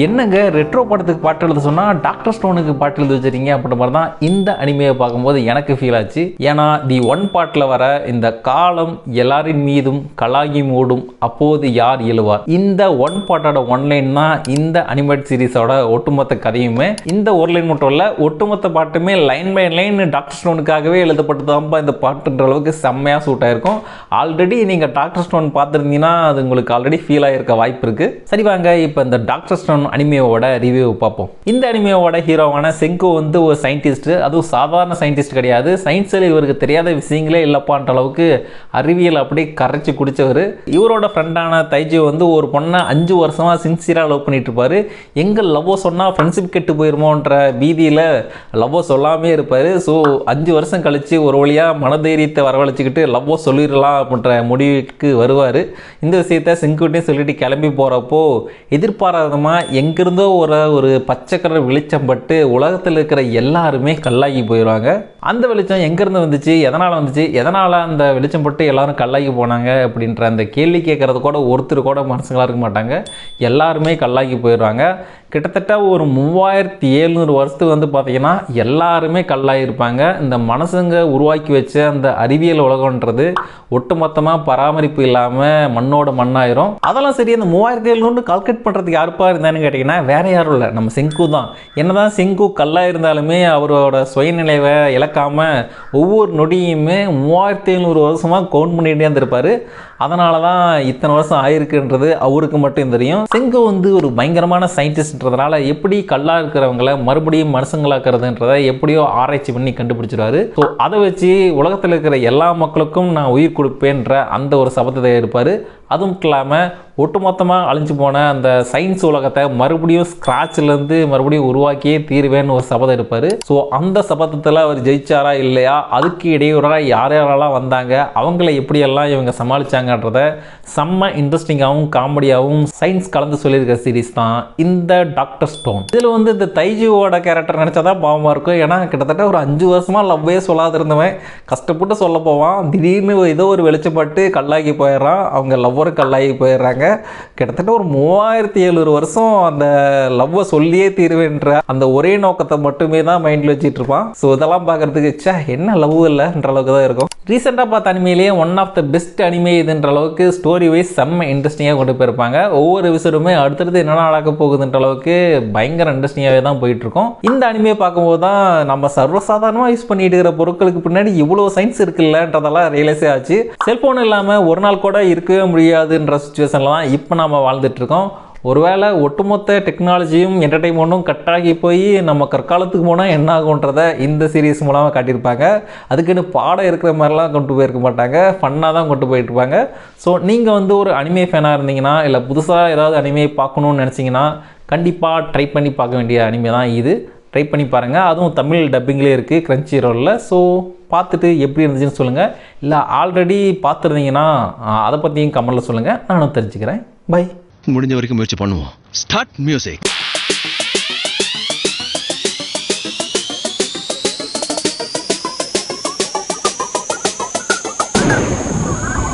என்னங்க ரெட்ரோ படத்துக்கு பாட்டு எழுத சொன்னால் டாக்டர் ஸ்டோனுக்கு பாட்டு எழுதி வச்சிருக்கீங்க அப்படின்ற மாதிரி தான் இந்த அனிமையை பார்க்கும்போது எனக்கு ஃபீல் ஆச்சு. ஏன்னா தி ஒன் பார்ட்டில் வர இந்த காலம் எல்லாரின் மீதும் கலாகி மூடும் அப்போது யார் எழுவார், இந்த ஒன் பார்ட்டோட ஒன்லைன் தான் இந்த அனிமேட் சீரீஸோட ஒட்டுமொத்த கதையுமே. இந்த ஒரு லைன் மட்டும் இல்லை, ஒட்டுமொத்த பாட்டுமே லைன் பை லைன் டாக்டர் ஸ்டோனுக்காகவே எழுதப்பட்டு தான்ப்பா இந்த பாட்டுன்ற அளவுக்கு செம்மையாக சூட் ஆயிருக்கும். ஆல்ரெடி நீங்கள் டாக்டர் ஸ்டோன் பார்த்துருந்தீங்கன்னா அது உங்களுக்கு ஆல்ரெடி ஃபீல் ஆகிருக்க வாய்ப்பு இருக்குது. சரி வாங்க இப்போ இந்த டாக்டர் ஸ்டோன் அனிமேவோட ரிவ்யூ பார்ப்போம். இந்த அனிமேவோட ஹீரோவான செங்கோ வந்து ஒரு சயின்டிஸ்ட், அதுவும் சாதாரண சயின்டிஸ்ட் கிடையாது. சயின்ஸில் இவருக்கு தெரியாத விஷயங்களே இல்லப்பான்ற அளவுக்கு அறிவியல் அப்படியே கரைச்சி குடிச்சவர். இவரோட ஃப்ரெண்டான தைஜி வந்து ஒரு பொண்ணை 5 வருஷமா சின்சியராக லவ் பண்ணிட்டு இருப்பாரு. எங்க லவ் சொன்னால் ஃப்ரெண்ட்ஷிப் கெட்டு போயிருமோன்ற பீதியில் லவ் சொல்லாமே இருப்பார். ஸோ 5 வருஷம் கழிச்சு ஒரு வழியாக மனதைரியத்தை வரவழைச்சிக்கிட்டு லவ் சொல்லிடலாம் அப்படின்ற முடிவுக்கு வருவார். இந்த விஷயத்த செங்குட்டையும் சொல்லிட்டு கிளம்பி போகிறப்போ எதிர்பாராதமாக எங்கிருந்தோ ஒரு பச்சை கலர் வெளிச்சம் பட்டு உலகத்தில் இருக்கிற எல்லாருமே கல்லாகி போயிடுவாங்க. அந்த வெளிச்சம் எங்கேருந்து வந்துச்சு, எதனால் வந்துச்சு, எதனால் அந்த வெளிச்சம் பட்டு எல்லாரும் கல்லாகி போனாங்க அப்படின்ற அந்த கேள்வி கேட்குறது கூட ஒருத்தர் கூட மனசுங்களாக இருக்க மாட்டாங்க. எல்லாருமே கல்லாகி போயிடுவாங்க. கிட்டத்தட்ட ஒரு 3700 வருஷத்துக்கு வந்து பார்த்திங்கன்னா எல்லாருமே கல்லாகிருப்பாங்க. இந்த மனசுங்க உருவாக்கி வச்ச அந்த அறிவியல் உலகன்றது ஒட்டுமொத்தமாக பராமரிப்பு இல்லாமல் மண்ணோட மண்ணாயிரும். அதெல்லாம் சரி, அந்த 3700 கால்குலேட் பண்ணுறதுக்கு யாருப்பா இருந்தான்னு கேட்டிங்கன்னா வேறு யாரும் இல்லை, நம்ம செங்கு தான். என்னதான் செங்கு கல்லாக இருந்தாலுமே அவரோட சுயநிலைவை இழக்காமல் ஒவ்வொரு நொடியுமே 3700 வருஷமாக கவுண்ட் பண்ணிகிட்டே இருந்திருப்பார். அதனால தான் இத்தனை வருஷம் ஆயிருக்குன்றது அவருக்கு மட்டும் தெரியும். செங்கு வந்து ஒரு பயங்கரமான சயின்டிஸ்ட்ன்றதுனால எப்படி கல்லாக இருக்கிறவங்கள மறுபடியும் மனுஷங்களாக்குறதுன்றதை எப்படியோ ஆராய்ச்சி பண்ணி கண்டுபிடிச்சிருவாரு. ஸோ அதை வச்சு உலகத்தில் இருக்கிற எல்லா மக்களுக்கும் நான் உயிர் கொடுப்பேன்ற அந்த ஒரு சபதத்தை இருப்பார். அதுவும் இல்லாமல் ஒட்டுமொத்தமாக அழிஞ்சு போன அந்த சயின்ஸ் உலகத்தை மறுபடியும் ஸ்க்ராட்ச்லேருந்து மறுபடியும் உருவாக்கியே தீருவேன்னு ஒரு சபதம் இருப்பார். ஸோ அந்த சபதத்தில் அவர் ஜெயிச்சாரா இல்லையா, அதுக்கு இடையூறாக யார் யாரெல்லாம் வந்தாங்க, அவங்கள எப்படியெல்லாம் இவங்க சமாளித்தாங்கன்றத செம்ம இன்ட்ரெஸ்டிங்காகவும் காமெடியாகவும் சயின்ஸ் கலந்து சொல்லியிருக்க சீரீஸ் தான் இந்த டாக்டர் ஸ்டோன். இதில் வந்து இந்த தைஜியோட கேரக்டர் நினச்சாதான் பாவமாக இருக்கும். ஏன்னா கிட்டத்தட்ட ஒரு 5 வருஷமாக லவ்வே சொல்லாத இருந்தவன் கஷ்டப்பட்டு சொல்ல போவான். திடீர்னு ஏதோ ஒரு வெளிச்சப்பட்டு கல்லாகி போயிடுறான். அவங்க லவ்வரு கல்லாகி போயிடுறாங்க. கிட்டத்தட்ட ஒரு 3700 வருஷம் அந்த லவ்வை சொல்லியே தீர்வேன்ற அந்த ஒரே நோக்கத்தை மட்டுமே தான் மைண்டில் வச்சுட்டு இருப்பான். ஸோ இதெல்லாம் பார்க்கறதுக்கு என்ன லவ் இல்லைன்ற அளவுக்கு தான் இருக்கும். ரீசெண்டாக பார்த்த அனிமையிலேயே one of the best anime இதுன்ற அளவுக்கு ஸ்டோரி வைஸ் செம்ம இன்ட்ரெஸ்டிங்காக கொண்டு போயிருப்பாங்க. ஒவ்வொரு எபிசோடுமே அடுத்தடுத்து என்ன நடக்க போகுதுன்ற அளவுக்கு பயங்கர இன்ட்ரெஸ்டிங்காகவே தான் போயிட்டு இருக்கோம். இந்த அனிமையை பார்க்கும்போது தான் நம்ம சர்வசாதாரணமாக யூஸ் பண்ணிட்டு இருக்கிற பொருட்களுக்கு பின்னாடி இவ்வளோ சயின்ஸ் இருக்குல்லன்றதெல்லாம் ரியலைஸே ஆச்சு. செல்ஃபோன் இல்லாமல் ஒரு நாள் கூட இருக்கவே முடியாதுன்ற சுச்சுவேஷனில் தான் இப்போ நாம் வாழ்ந்துட்டு இருக்கோம். ஒருவேளை ஒட்டுமொத்த டெக்னாலஜியும் என்டர்டைன்மெண்ட்டும் கட்டாகி போய் நம்ம கற்காலத்துக்கு போனால் என்ன ஆகுன்றதை இந்த சீரீஸ் மூலமாக காட்டியிருப்பாங்க. அதுக்குன்னு பாடம் இருக்கிற மாதிரிலாம் கொண்டு போயிருக்க மாட்டாங்க, ஃபன்னாக தான் கொண்டு போயிட்டு இருப்பாங்க. ஸோ நீங்கள் வந்து ஒரு அனிமே ஃபேனாக இருந்தீங்கன்னா, இல்லை புதுசாக ஏதாவது அனிமே பார்க்கணுன்னு நினச்சிங்கன்னா கண்டிப்பாக ட்ரை பண்ணி பார்க்க வேண்டிய அனிமே தான் இது. ட்ரை பண்ணி பாருங்கள். அதுவும் தமிழ் டப்பிங்லேயே இருக்குது கிரன்ச்சி ரோலில். ஸோ பார்த்துட்டு எப்படி இருந்துச்சுன்னு சொல்லுங்கள். இல்லை ஆல்ரெடி பார்த்துருந்தீங்கன்னா அதை பற்றியும் கமெண்ட்டில் சொல்லுங்கள், நானும் தெரிஞ்சுக்கிறேன். பை. முடிஞ்ச வரைக்கும் முயற்சி பண்ணுவோம். Start music.